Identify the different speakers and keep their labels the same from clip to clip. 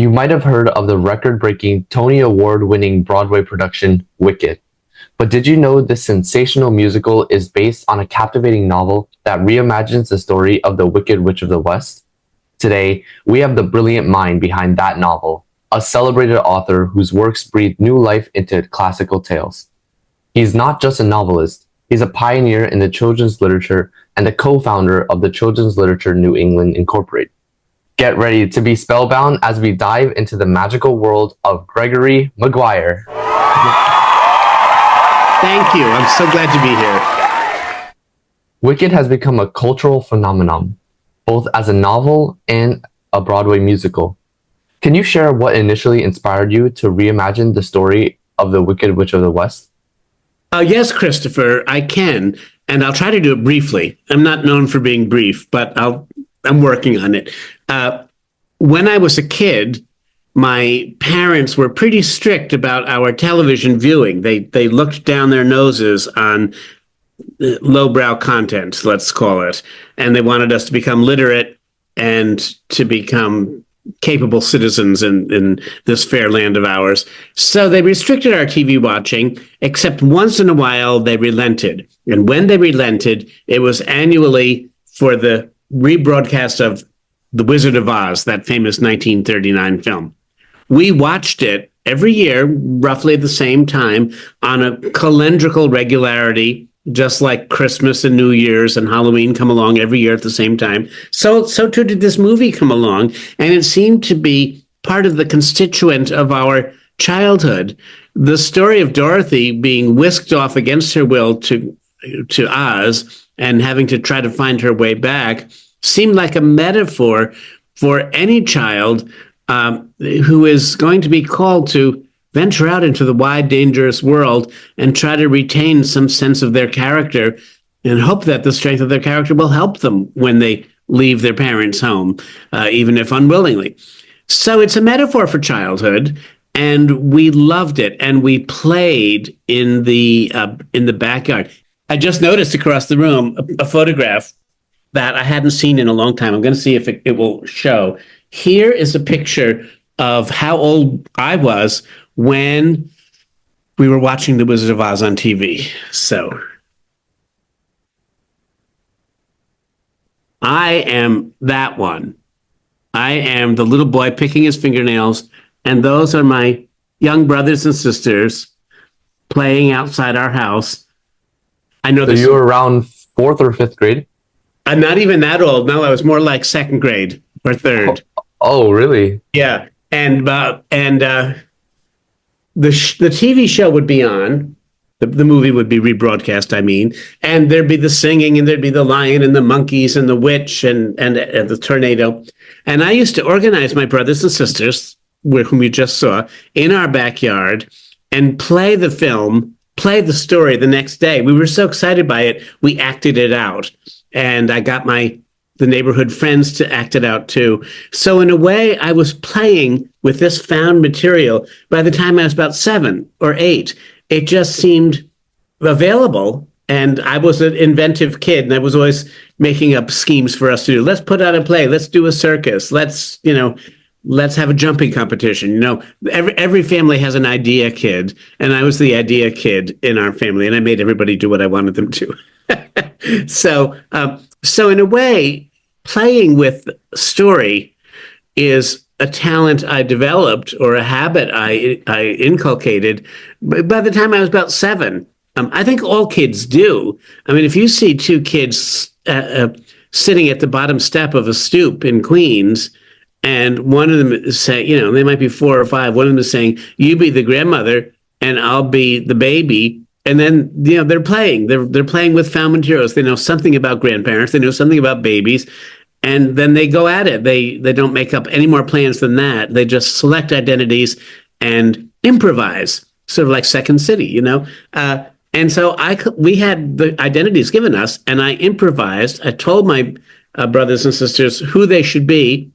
Speaker 1: You might have heard of the record-breaking Tony Award-winning Broadway production Wicked. But did you know this sensational musical is based on a captivating novel that reimagines the story of the Wicked Witch of the West? Today, we have the brilliant mind behind that novel, a celebrated author whose works breathe new life into classical tales. He's not just a novelist, he's a pioneer in the children's literature and the co-founder of the Children's Literature New England Incorporated. Get ready to be spellbound as we dive into the magical world of Gregory Maguire.
Speaker 2: Thank you. I'm so glad to be here.
Speaker 1: Wicked has become a cultural phenomenon, both as a novel and a Broadway musical. Can you share what initially inspired you to reimagine the story of the Wicked Witch of the West?
Speaker 2: Yes, Christopher, I can, and I'll try to do it briefly. I'm not known for being brief, but I'm working on it. When I was a kid, my parents were pretty strict about our television viewing. They looked down their noses on lowbrow content, let's call it, and they wanted us to become literate and to become capable citizens in this fair land of ours. So they restricted our TV watching, except once in a while they relented. And when they relented, it was annually for the rebroadcast of The Wizard of Oz, that famous 1939 film. We watched it every year, roughly at the same time, on a calendrical regularity, just like Christmas and New Year's and Halloween come along every year at the same time. So too did this movie come along, and it seemed to be part of the constituent of our childhood. The story of Dorothy being whisked off against her will to Oz and having to try to find her way back seemed like a metaphor for any child who is going to be called to venture out into the wide, dangerous world and try to retain some sense of their character and hope that the strength of their character will help them when they leave their parents' home, even if unwillingly. So it's a metaphor for childhood, and we loved it, and we played in the backyard. I just noticed across the room a photograph that I hadn't seen in a long time. I'm going to see if it will show. Here is a picture of how old I was when we were watching The Wizard of Oz on TV. So I am that one. I am the little boy picking his fingernails, and those are my young brothers and sisters playing outside our house. I know. So
Speaker 1: you were around 4th or 5th grade?
Speaker 2: I'm not even that old. No, I was more like 2nd grade or 3rd.
Speaker 1: Oh, really?
Speaker 2: Yeah, and the TV show would be on. The movie would be rebroadcast, I mean, and there'd be the singing, and there'd be the lion and the monkeys and the witch and the tornado. And I used to organize my brothers and sisters, whom you just saw, in our backyard and play the film, play the story the next day. We were so excited by it, we acted it out. And I got the neighborhood friends to act it out too. So in a way, I was playing with this found material by the time I was about 7 or 8. It just seemed available, and I was an inventive kid, and I was always making up schemes for us to do. Let's put on a play. Let's do a circus. Let's have a jumping competition. Every family has an idea kid, and I was the idea kid in our family, and I made everybody do what I wanted them to. So in a way, playing with story is a talent I developed, or a habit I inculcated by the time I was about 7. I think all kids do. I mean, if you see 2 kids sitting at the bottom step of a stoop in Queens, and one of them is saying, they might be 4 or 5. One of them is saying, "You be the grandmother, and I'll be the baby." And then, they're playing. They're playing with found materials. They know something about grandparents. They know something about babies. And then they go at it. They don't make up any more plans than that. They just select identities and improvise, sort of like Second City, And so we had the identities given us, and I improvised. I told my brothers and sisters who they should be,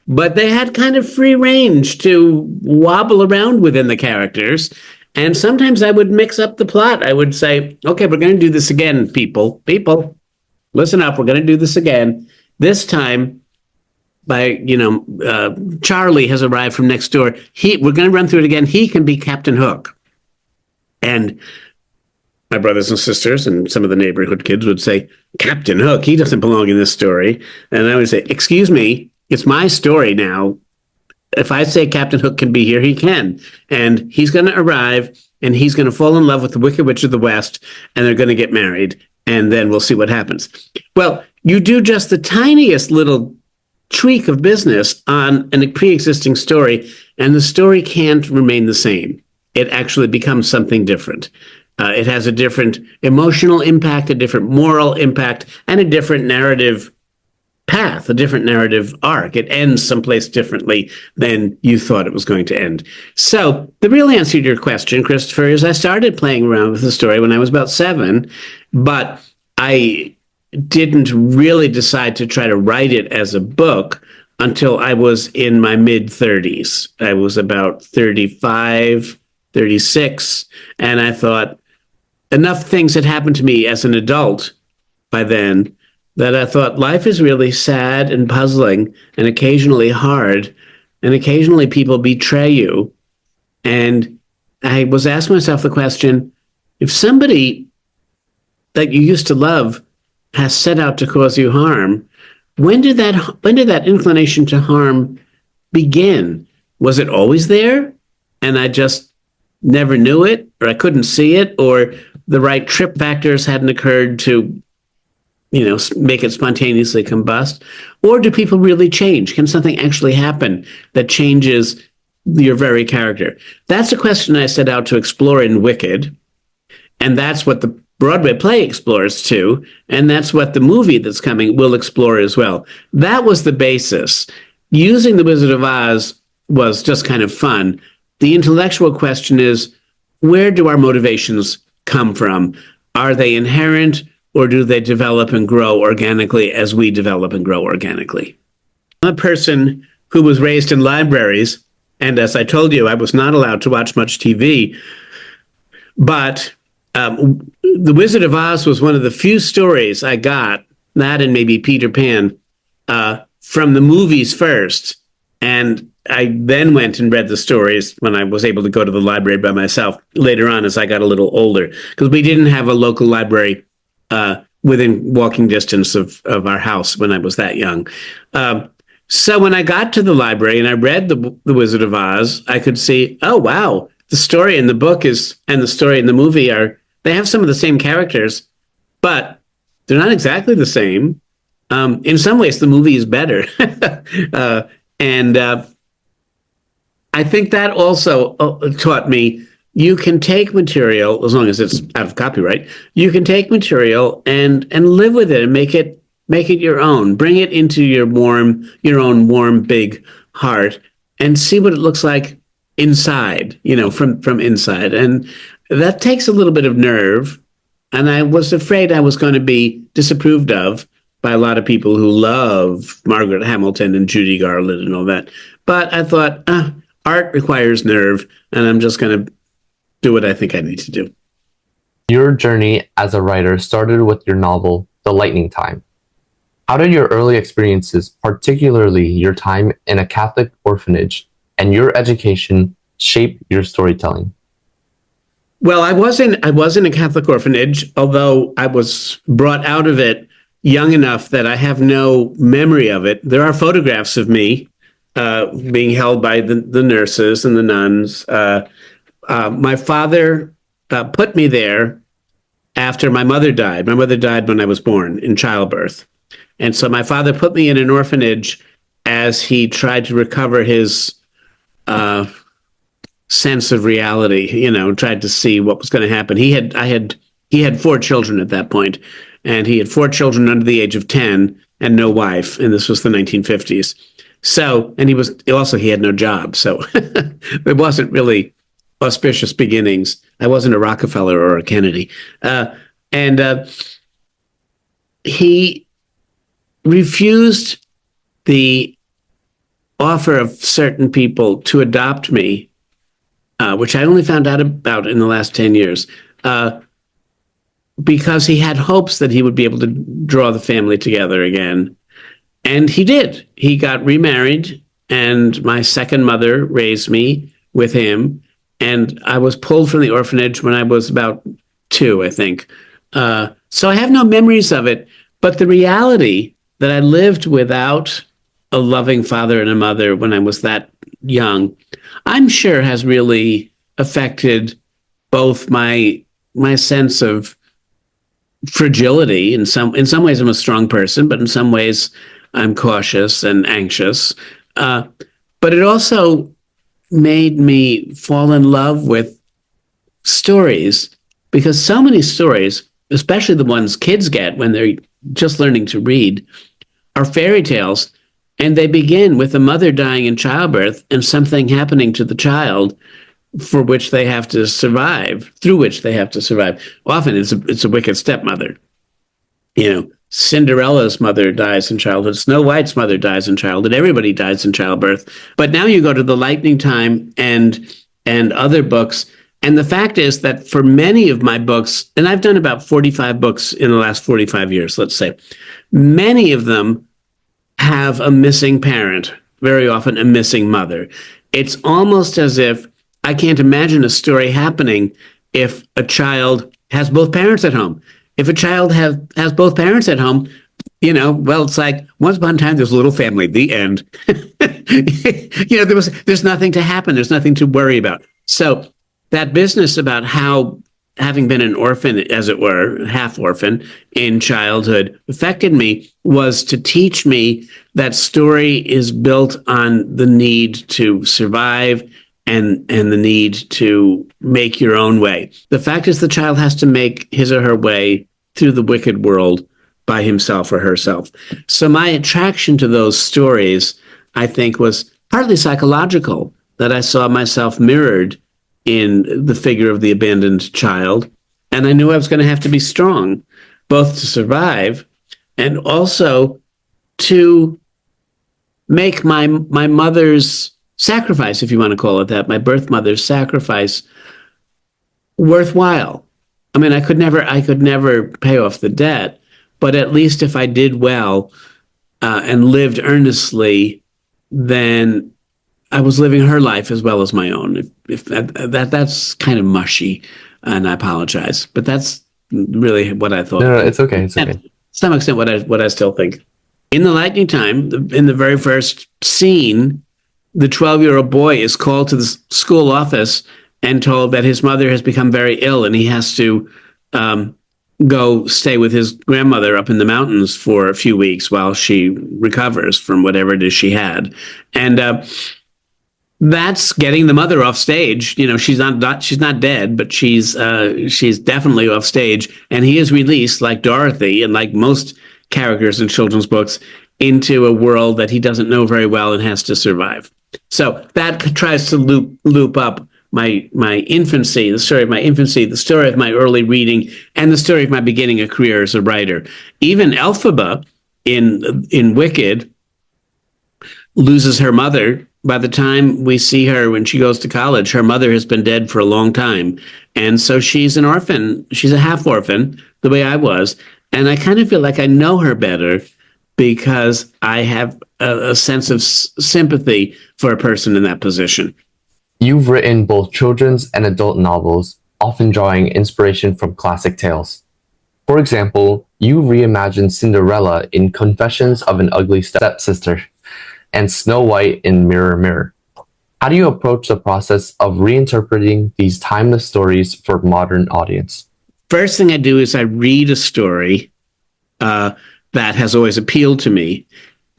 Speaker 2: but they had kind of free range to wobble around within the characters. And sometimes I would mix up the plot. I would say, okay, we're going to do this again, people. People, listen up. We're going to do this again. This time, Charlie has arrived from next door. We're going to run through it again. He can be Captain Hook. And my brothers and sisters and some of the neighborhood kids would say, Captain Hook, he doesn't belong in this story. And I would say, excuse me, it's my story now. If I say Captain Hook can be here, he can. And he's going to arrive and he's going to fall in love with the Wicked Witch of the West and they're going to get married. And then we'll see what happens. Well, you do just the tiniest little tweak of business on a pre-existing story, and the story can't remain the same. It actually becomes something different. It has a different emotional impact, a different moral impact, and a different narrative path, a different narrative arc. It ends someplace differently than you thought it was going to end. So the real answer to your question, Christopher, is I started playing around with the story when I was about 7, but I didn't really decide to try to write it as a book until I was in my mid-30s. I was about 35, 36, and I thought enough things had happened to me as an adult by then that I thought life is really sad and puzzling and occasionally hard, and occasionally people betray you. And I was asking myself the question, if somebody that you used to love has set out to cause you harm, when did that inclination to harm begin? Was it always there and I just never knew it, or I couldn't see it, or the right trip factors hadn't occurred to make it spontaneously combust? Or do people really change? Can something actually happen that changes your very character? That's a question I set out to explore in Wicked. And that's what the Broadway play explores too. And that's what the movie that's coming will explore as well. That was the basis. Using The Wizard of Oz was just kind of fun. The intellectual question is, where do our motivations come from? Are they inherent, or do they develop and grow organically as we develop and grow organically? I'm a person who was raised in libraries, and as I told you, I was not allowed to watch much TV. But The Wizard of Oz was one of the few stories I got, that and maybe Peter Pan, from the movies first. And I then went and read the stories when I was able to go to the library by myself later on as I got a little older, because we didn't have a local library within walking distance of our house when I was that young. So when I got to the library and I read the Wizard of Oz, I could see, oh, wow, the story in the book and the story in the movie they have some of the same characters, but they're not exactly the same. In some ways, the movie is better. And I think that also taught me you can take material, as long as it's out of copyright, you can take material and live with it and make it your own. Bring it into your own warm, big heart and see what it looks like inside, from inside. And that takes a little bit of nerve. And I was afraid I was going to be disapproved of by a lot of people who love Margaret Hamilton and Judy Garland and all that. But I thought, art requires nerve, and I'm just going to do what I think I need to do.
Speaker 1: Your journey as a writer started with your novel, The Lightning Time. How did your early experiences, particularly your time in a Catholic orphanage and your education, shape your storytelling?
Speaker 2: Well, I was in a Catholic orphanage, although I was brought out of it young enough that I have no memory of it. There are photographs of me being held by the nurses and the nuns. My father put me there after my mother died. My mother died when I was born in childbirth. And so my father put me in an orphanage as he tried to recover his sense of reality, tried to see what was going to happen. He had 4 children at that point, and he had 4 children under the age of 10 and no wife. And this was the 1950s. So, and he had no job. So it wasn't really auspicious beginnings. I wasn't a Rockefeller or a Kennedy. And he refused the offer of certain people to adopt me, which I only found out about in the last 10 years, because he had hopes that he would be able to draw the family together again. And he did. He got remarried, and my second mother raised me with him. And I was pulled from the orphanage when I was about 2, I think. So I have no memories of it. But the reality that I lived without a loving father and a mother when I was that young, I'm sure has really affected both my sense of fragility. In some ways, I'm a strong person, but in some ways, I'm cautious and anxious. But it also made me fall in love with stories, because so many stories, especially the ones kids get when they're just learning to read, are fairy tales. And they begin with a mother dying in childbirth and something happening to the child for which they have to survive, through which they have to survive. Often it's a wicked stepmother. Cinderella's mother dies in childhood. Snow White's mother dies in childhood. Everybody dies in childbirth. But now you go to the Lightning Time and other books. And the fact is that for many of my books, and I've done about 45 books in the last 45 years, let's say, many of them have a missing parent, very often a missing mother. It's almost as if I can't imagine a story happening if a child has both parents at home. If a child has both parents at home, well, it's like once upon a time, there's a little family, the end. There's nothing to happen. There's nothing to worry about. So that business about how having been an orphan, as it were, half orphan in childhood, affected me was to teach me that story is built on the need to survive and the need to make your own way. The fact is the child has to make his or her way through the wicked world by himself or herself. So my attraction to those stories, I think, was partly psychological, that I saw myself mirrored in the figure of the abandoned child. And I knew I was going to have to be strong, both to survive and also to make my mother's sacrifice, if you want to call it that, my birth mother's sacrifice, worthwhile. I mean, I could never pay off the debt, but at least if I did well and lived earnestly, then I was living her life as well as my own. If that's kind of mushy, and I apologize, but that's really what I thought.
Speaker 1: No, it's okay. It's okay.
Speaker 2: To some extent, what I still think. In the Lightning Time, in the very first scene, the 12-year-old boy is called to the school office and told that his mother has become very ill and he has to go stay with his grandmother up in the mountains for a few weeks while she recovers from whatever it is she had. And that's getting the mother off stage. She's not dead, but she's definitely off stage. And he is released, like Dorothy and like most characters in children's books, into a world that he doesn't know very well and has to survive. So that tries to loop up my infancy, the story of my infancy, the story of my early reading, and the story of my beginning a career as a writer. Even Elphaba in Wicked loses her mother. By the time we see her when she goes to college, her mother has been dead for a long time. And so she's an orphan. She's a half orphan, the way I was. And I kind of feel like I know her better because I have a sense of sympathy for a person in that position.
Speaker 1: You've written both children's and adult novels, often drawing inspiration from classic tales. For example, you reimagined Cinderella in Confessions of an Ugly Stepsister and Snow White in Mirror, Mirror. How do you approach the process of reinterpreting these timeless stories for a modern audience?
Speaker 2: First thing I do is I read a story that has always appealed to me.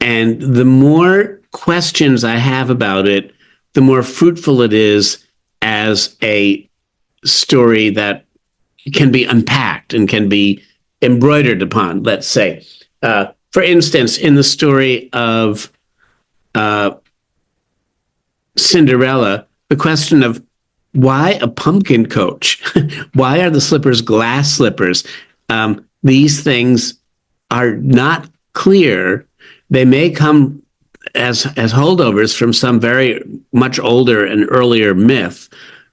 Speaker 2: And the more questions I have about it, the more fruitful it is as a story that can be unpacked and can be embroidered upon, let's say. For instance, in the story of Cinderella, the question of why a pumpkin coach? Why are the slippers glass slippers? These things are not clear. They may come as holdovers from some very much older and earlier myth,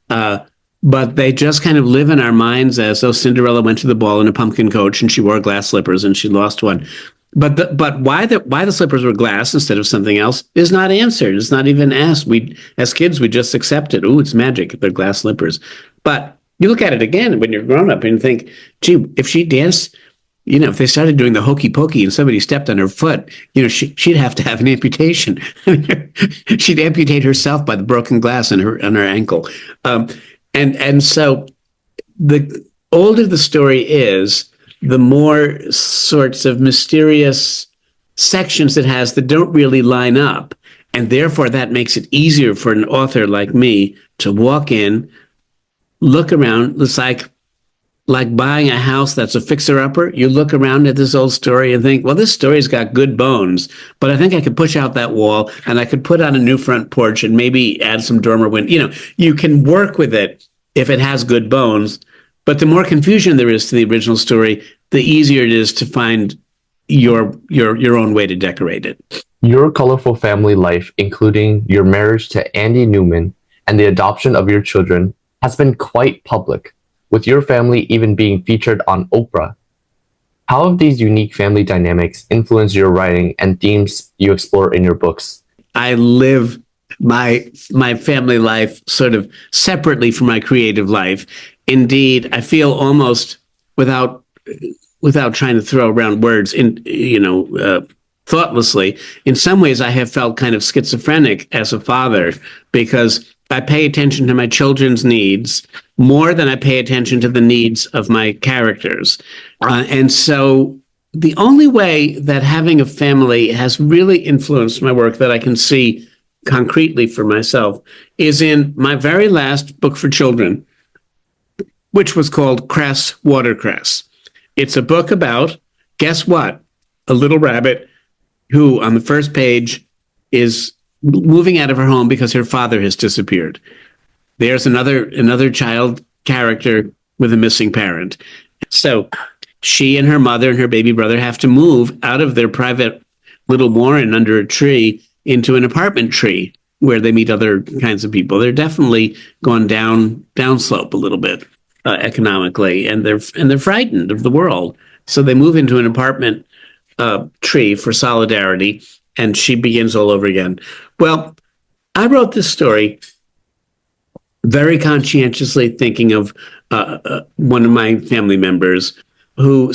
Speaker 2: but they just kind of live in our minds as though Cinderella went to the ball in a pumpkin coach and she wore glass slippers and she lost one. But why the slippers were glass instead of something else is not answered. It's not even asked. We as kids we just accept it. Oh, it's magic. They're glass slippers. But you look at it again when you're grown up and think, gee, if she danced, if they started doing the hokey pokey and somebody stepped on her foot, she'd have to have an amputation. She'd amputate herself by the broken glass on her ankle. And so the older the story is, the more sorts of mysterious sections it has that don't really line up. And therefore, that makes it easier for an author like me to walk in, look around. It's like buying a house that's a fixer-upper. You look around at this old story and think, well, this story's got good bones, but I think I could push out that wall and I could put on a new front porch and maybe add some dormer window. You can work with it if it has good bones. But the more confusion there is to the original story, the easier it is to find your own way to decorate it.
Speaker 1: Your colorful family life, including your marriage to Andy Newman and the adoption of your children, has been quite public, with your family even being featured on Oprah. How have these unique family dynamics influenced your writing and themes you explore in your books?
Speaker 2: I live my family life sort of separately from my creative life. Indeed, I feel almost without trying to throw around words thoughtlessly. In some ways, I have felt kind of schizophrenic as a father because I pay attention to my children's needs more than I pay attention to the needs of my characters. And so the only way that having a family has really influenced my work that I can see concretely for myself is in my very last book for children, which was called Cress Watercress. It's a book about, guess what? A little rabbit who on the first page is moving out of her home because her father has disappeared. There's another child character with a missing parent. So she and her mother and her baby brother have to move out of their private little warren under a tree into an apartment tree where they meet other kinds of people. They're definitely gone downslope a little bit economically, and they're frightened of the world. So they move into an apartment tree for solidarity, and she begins all over again. Well, I wrote this story very conscientiously thinking of one of my family members who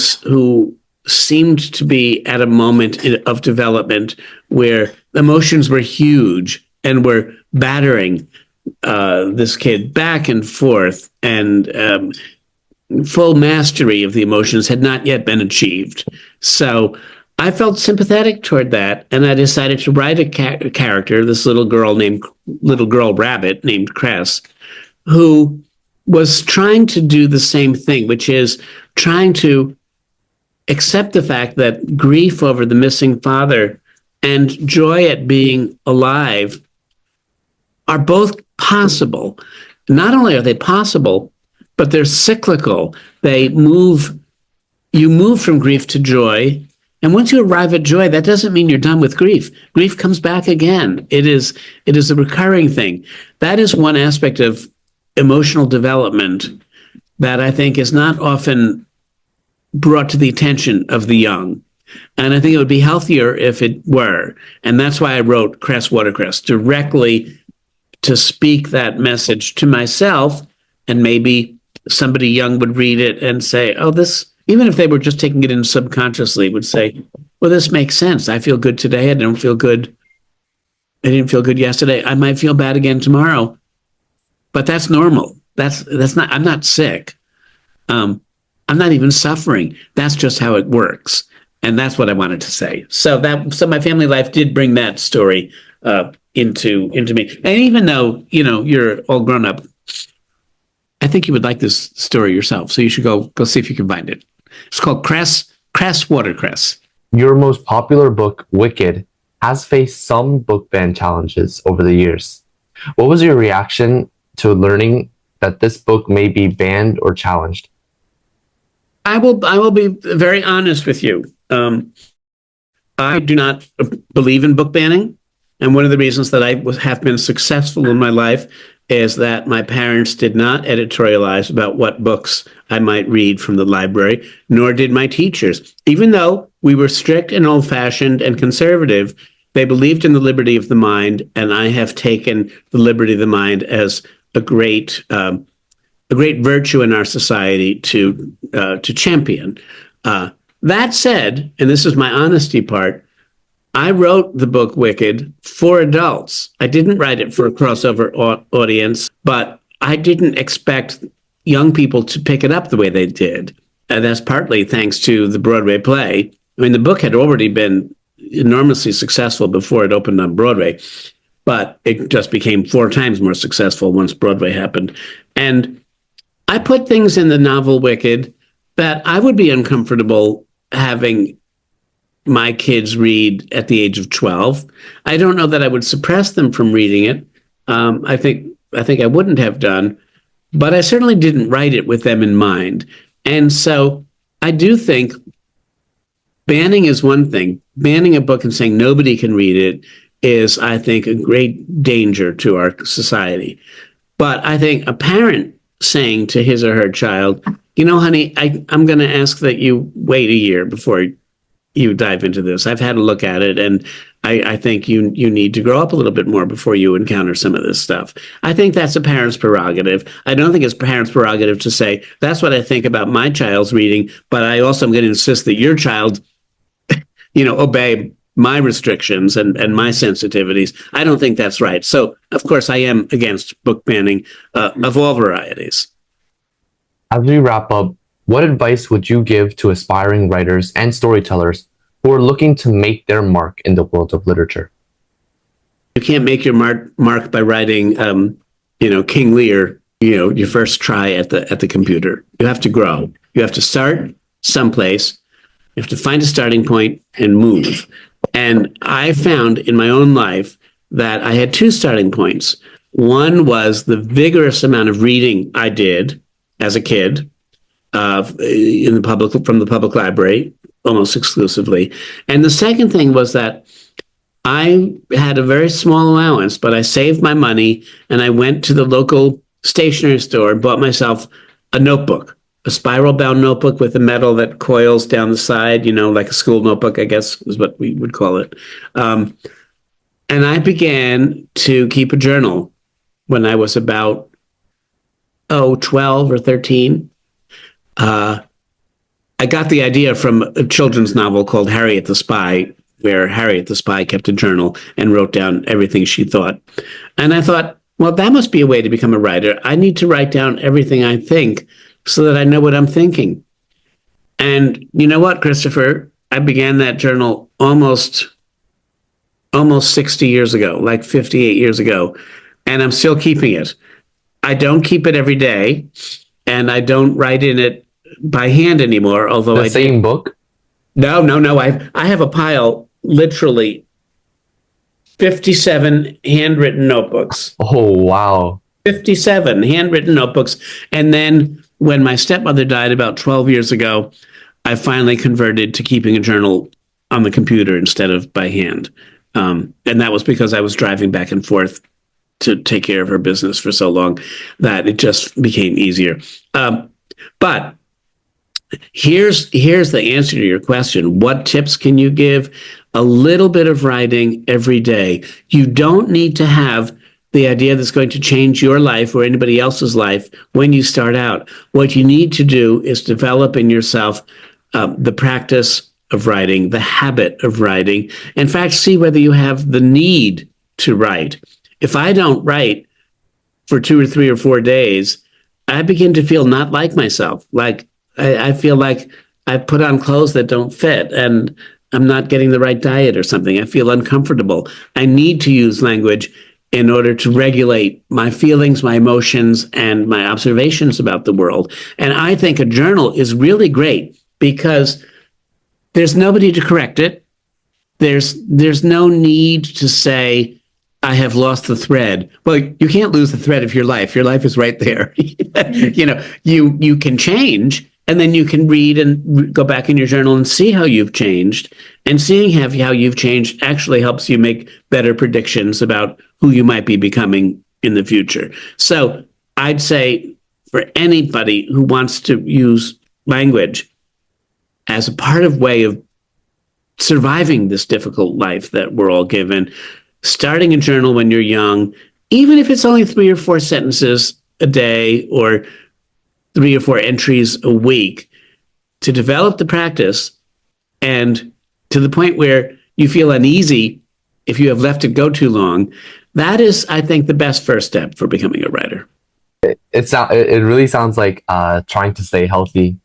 Speaker 2: seemed to be at a moment of development where emotions were huge and were battering this kid back and forth, and full mastery of the emotions had not yet been achieved. So I felt sympathetic toward that, and I decided to write a character, this little girl rabbit named Cress, who was trying to do the same thing, which is trying to accept the fact that grief over the missing father and joy at being alive are both possible. Not only are they possible, but they're cyclical. You move from grief to joy. And once you arrive at joy, that doesn't mean you're done with grief. Grief comes back again. It is a recurring thing. That is one aspect of emotional development that I think is not often brought to the attention of the young. And I think it would be healthier if it were. And that's why I wrote Cress Watercress, directly to speak that message to myself, and maybe somebody young would read it and say, oh, this, even if they were just taking it in subconsciously, would say, well, this makes sense. I feel good today. I didn't feel good yesterday. I might feel bad again tomorrow. But that's normal. That's not, I'm not sick. I'm not even suffering. That's just how it works. And that's what I wanted to say. So my family life did bring that story into me. And even though, you're all grown up, I think you would like this story yourself. So you should go see if you can find it. It's called Cress Watercress.
Speaker 1: Your most popular book, Wicked, has faced some book ban challenges over the years. What was your reaction to learning that this book may be banned or challenged?
Speaker 2: I will be very honest with you. I do not believe in book banning. And one of the reasons that I have been successful in my life is that my parents did not editorialize about what books I might read from the library, nor did my teachers. Even though We were strict and old-fashioned and conservative. They believed in the liberty of the mind, and I have taken the liberty of the mind as a great virtue in our society to champion. That said, and this is my honesty part, I wrote the book Wicked for adults. I didn't write it for a crossover audience, but I didn't expect young people to pick it up the way they did. And that's partly thanks to the Broadway play. I mean, the book had already been enormously successful before it opened on Broadway, but it just became 4 times more successful once Broadway happened. And I put things in the novel Wicked that I would be uncomfortable having my kids read at the age of 12. I don't know that I would suppress them from reading it. I think I wouldn't have done, but I certainly didn't write it with them in mind. And so I do think banning is one thing. Banning a book and saying nobody can read it is, I think, a great danger to our society. But I think a parent saying to his or her child, you know, honey, I'm going to ask that you wait a year before you dive into this. I've had a look at it, and I think you need to grow up a little bit more before you encounter some of this stuff. I think that's a parent's prerogative. I don't think it's parent's prerogative to say, that's what I think about my child's reading, but I also am going to insist that your child, obey my restrictions and my sensitivities. I don't think that's right. So, of course, I am against book banning of all varieties.
Speaker 1: As we wrap up, what advice would you give to aspiring writers and storytellers who are looking to make their mark in the world of literature?
Speaker 2: You can't make your mark by writing, King Lear, your first try at the computer. You have to grow. You have to start someplace. You have to find a starting point and move. And I found in my own life that I had 2 starting points. One was the vigorous amount of reading I did as a kid from the public library, almost exclusively. And the second thing was that I had a very small allowance, but I saved my money and I went to the local stationery store and bought myself a notebook, a spiral-bound notebook with a metal that coils down the side, like a school notebook, I guess is what we would call it. And I began to keep a journal when I was about 12 or 13. I got the idea from a children's novel called Harriet the Spy, where Harriet the Spy kept a journal and wrote down everything she thought. And I thought, well, that must be a way to become a writer. I need to write down everything I think so that I know what I'm thinking. And you know what, Christopher? I began that journal almost 60 years ago, like 58 years ago, and I'm still keeping it. I don't keep it every day, and I don't write in it by hand anymore, although
Speaker 1: the same book?
Speaker 2: No. I have a pile, literally 57 handwritten notebooks.
Speaker 1: Oh, wow.
Speaker 2: 57 handwritten notebooks. And then when my stepmother died about 12 years ago, I finally converted to keeping a journal on the computer instead of by hand. And that was because I was driving back and forth to take care of her business for so long that it just became easier. But here's the answer to your question. What tips can you give? A little bit of writing every day. You don't need to have the idea that's going to change your life or anybody else's life when you start out. What you need to do is develop in yourself the practice of writing, the habit of writing. In fact, see whether you have the need to write. If I don't write for 2 or 3 or 4 days, I begin to feel not like myself. Like I feel like I put on clothes that don't fit and I'm not getting the right diet or something. I feel uncomfortable. I need to use language in order to regulate my feelings, my emotions, and my observations about the world. And I think a journal is really great because there's nobody to correct it. There's no need to say, I have lost the thread. Well, you can't lose the thread of your life. Your life is right there. You can change, and then you can read and go back in your journal and see how you've changed. And seeing how you've changed actually helps you make better predictions about who you might be becoming in the future. So I'd say for anybody who wants to use language as a part of way of surviving this difficult life that we're all given, starting a journal when you're young, even if it's only 3 or 4 sentences a day or 3 or 4 entries a week, to develop the practice, and to the point where you feel uneasy if you have left it go too long, that is, I think, the best first step for becoming a writer.
Speaker 1: It really sounds like trying to stay healthy.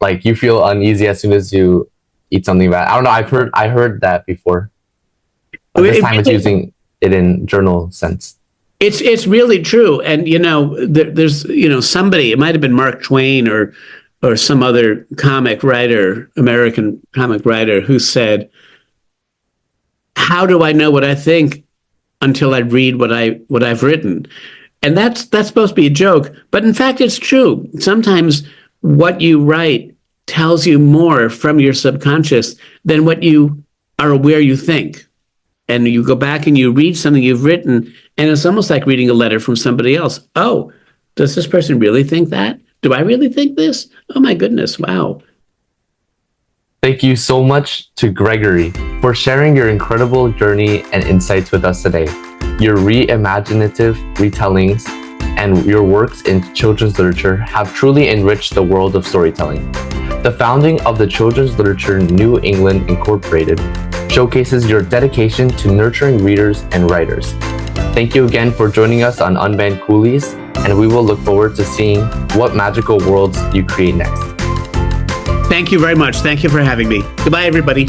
Speaker 1: Like you feel uneasy as soon as you eat something bad. I don't know. I heard that before. But this time it's using it in journal sense.
Speaker 2: It's really true. And, there's, somebody, it might have been Mark Twain or some other comic writer, American comic writer, who said, how do I know what I think until I read what I've written? And that's supposed to be a joke, but in fact, it's true. Sometimes what you write tells you more from your subconscious than what you are aware you think. And you go back and you read something you've written, and it's almost like reading a letter from somebody else. Oh, does this person really think that? Do I really think this? Oh my goodness, wow.
Speaker 1: Thank you so much to Gregory for sharing your incredible journey and insights with us today. Your reimaginative retellings and your works in children's literature have truly enriched the world of storytelling. The founding of the Children's Literature New England Incorporated showcases your dedication to nurturing readers and writers. Thank you again for joining us on Unbanned Coolies, and we will look forward to seeing what magical worlds you create next.
Speaker 2: Thank you very much. Thank you for having me. Goodbye, everybody.